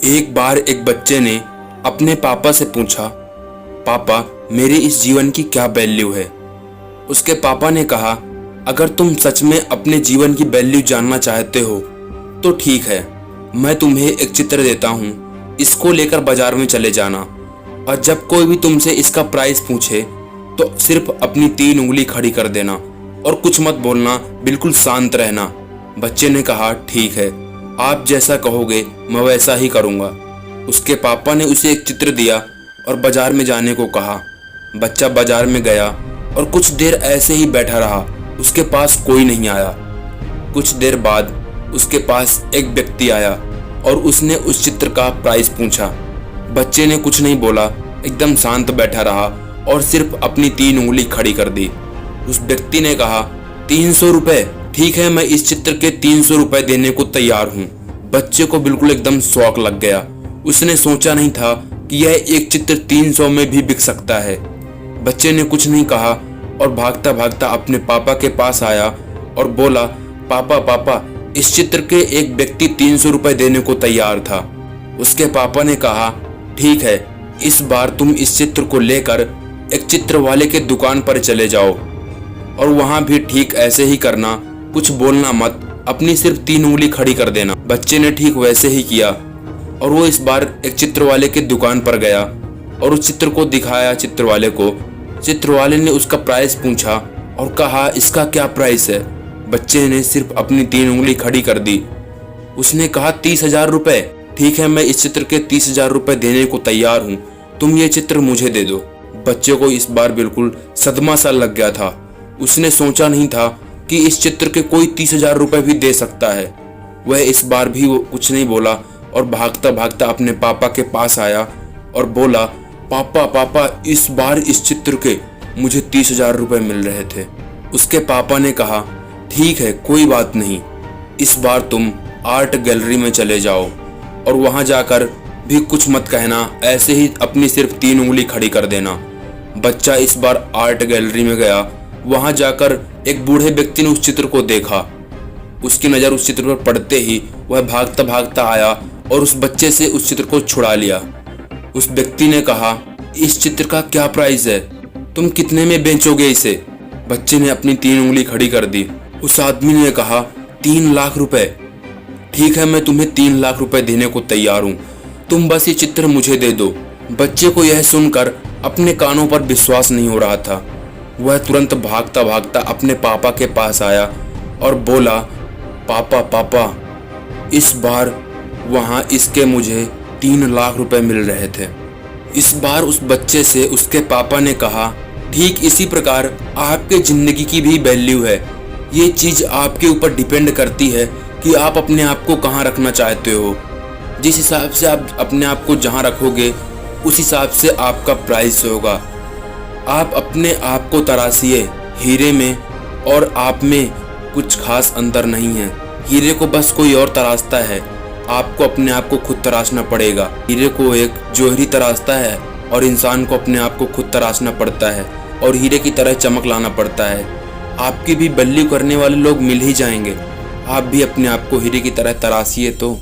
एक बार एक बच्चे ने अपने पापा से पूछा, पापा मेरे इस जीवन की क्या वैल्यू है। उसके पापा ने कहा, अगर तुम सच में अपने जीवन की वैल्यू जानना चाहते हो तो ठीक है, मैं तुम्हें एक चित्र देता हूँ, इसको लेकर बाजार में चले जाना और जब कोई भी तुमसे इसका प्राइस पूछे तो सिर्फ अपनी 3 उंगली खड़ी कर देना और कुछ मत बोलना, बिल्कुल शांत रहना। बच्चे ने कहा, ठीक है, आप जैसा कहोगे मैं वैसा ही करूँगा। उसके पापा ने उसे एक चित्र दिया और बाजार में जाने को कहा। बच्चा बाजार में गया और कुछ देर ऐसे ही बैठा रहा, उसके पास कोई नहीं आया। कुछ देर बाद उसके पास एक व्यक्ति आया और उसने उस चित्र का प्राइस पूछा। बच्चे ने कुछ नहीं बोला, एकदम शांत बैठा रहा और सिर्फ अपनी 3 उंगली खड़ी कर दी। उस व्यक्ति ने कहा, 300 रुपये, ठीक है, मैं इस चित्र के 300 रुपये देने को तैयार हूँ। बच्चे को बिल्कुल एकदम शौक लग गया। उसने सोचा नहीं था कि यह एक चित्र 300 में भी बिक सकता है। बच्चे ने कुछ नहीं कहा और भागता भागता अपने पापा के पास आया और बोला, पापा पापा, इस चित्र के एक व्यक्ति 300 रुपये देने को तैयार था। उसके पापा ने कहा, ठीक है, इस बार तुम इस चित्र को लेकर एक चित्र वाले के दुकान पर चले जाओ और वहां भी ठीक ऐसे ही करना, कुछ बोलना मत, अपनी सिर्फ 3 उंगली खड़ी कर देना। बच्चे ने ठीक वैसे ही किया और वो इस बार एक चित्र वाले की दुकान पर गया और उस चित्र को दिखाया चित्र वाले को। चित्र वाले ने उसका प्राइस पूछा और कहा, इसका क्या प्राइस है। बच्चे ने सिर्फ अपनी 3 उंगली खड़ी कर दी। उसने कहा, 30,000 रुपये, ठीक है, मैं इस चित्र के 30,000 रुपये देने को तैयार हूँ, तुम ये चित्र मुझे दे दो। बच्चे को इस बार बिल्कुल सदमा सा लग गया था। उसने सोचा नहीं था कि इस चित्र के कोई 30,000 रुपये भी दे सकता है। वह इस बार भी वो कुछ नहीं बोला और भागता भागता अपने पापा के पास आया और बोला, पापा पापा, इस बार इस चित्र के मुझे 30,000 रुपये मिल रहे थे। उसके पापा ने कहा, ठीक है, कोई बात नहीं, इस बार तुम आर्ट गैलरी में चले जाओ और वहां जाकर भी कुछ मत कहना, ऐसे ही अपनी सिर्फ 3 उंगली खड़ी कर देना। बच्चा इस बार आर्ट गैलरी में गया। वहां जाकर एक बूढ़े व्यक्ति ने उस चित्र को देखा। उसकी नज़र उस चित्र पर पड़ते ही वह भागता भागता आया और उस बच्चे से उस चित्र को छुड़ा लिया। उस व्यक्ति ने कहा, इस चित्र का क्या प्राइस है, तुम कितने में बेचोगे इसे। बच्चे ने अपनी 3 उंगली खड़ी कर दी। उस आदमी ने कहा, 3 लाख रुपए, ठीक है, मैं तुम्हें 3 लाख रुपए देने को तैयार हूँ, तुम बस ये चित्र मुझे दे दो। बच्चे को यह सुनकर अपने कानों पर विश्वास नहीं हो रहा था। वह तुरंत भागता भागता अपने पापा के पास आया और बोला, पापा पापा, इस बार वहाँ इसके मुझे 3 लाख रुपए मिल रहे थे। इस बार उस बच्चे से उसके पापा ने कहा, ठीक इसी प्रकार आपके ज़िंदगी की भी वैल्यू है। ये चीज़ आपके ऊपर डिपेंड करती है कि आप अपने आप को कहाँ रखना चाहते हो। जिस हिसाब से आप अपने आप को जहाँ रखोगे उस हिसाब से आपका प्राइस होगा। आप अपने आप को तराशिए, हीरे में और आप में कुछ खास अंतर नहीं है। हीरे को बस कोई और तराशता है, आपको अपने आप को खुद तराशना पड़ेगा। हीरे को एक जौहरी तराशता है और इंसान को अपने आप को खुद तराशना पड़ता है और हीरे की तरह चमक लाना पड़ता है। आपकी भी वैल्यू करने वाले लोग मिल ही जाएंगे। आप भी अपने आप को हीरे की तरह तराशिए तो।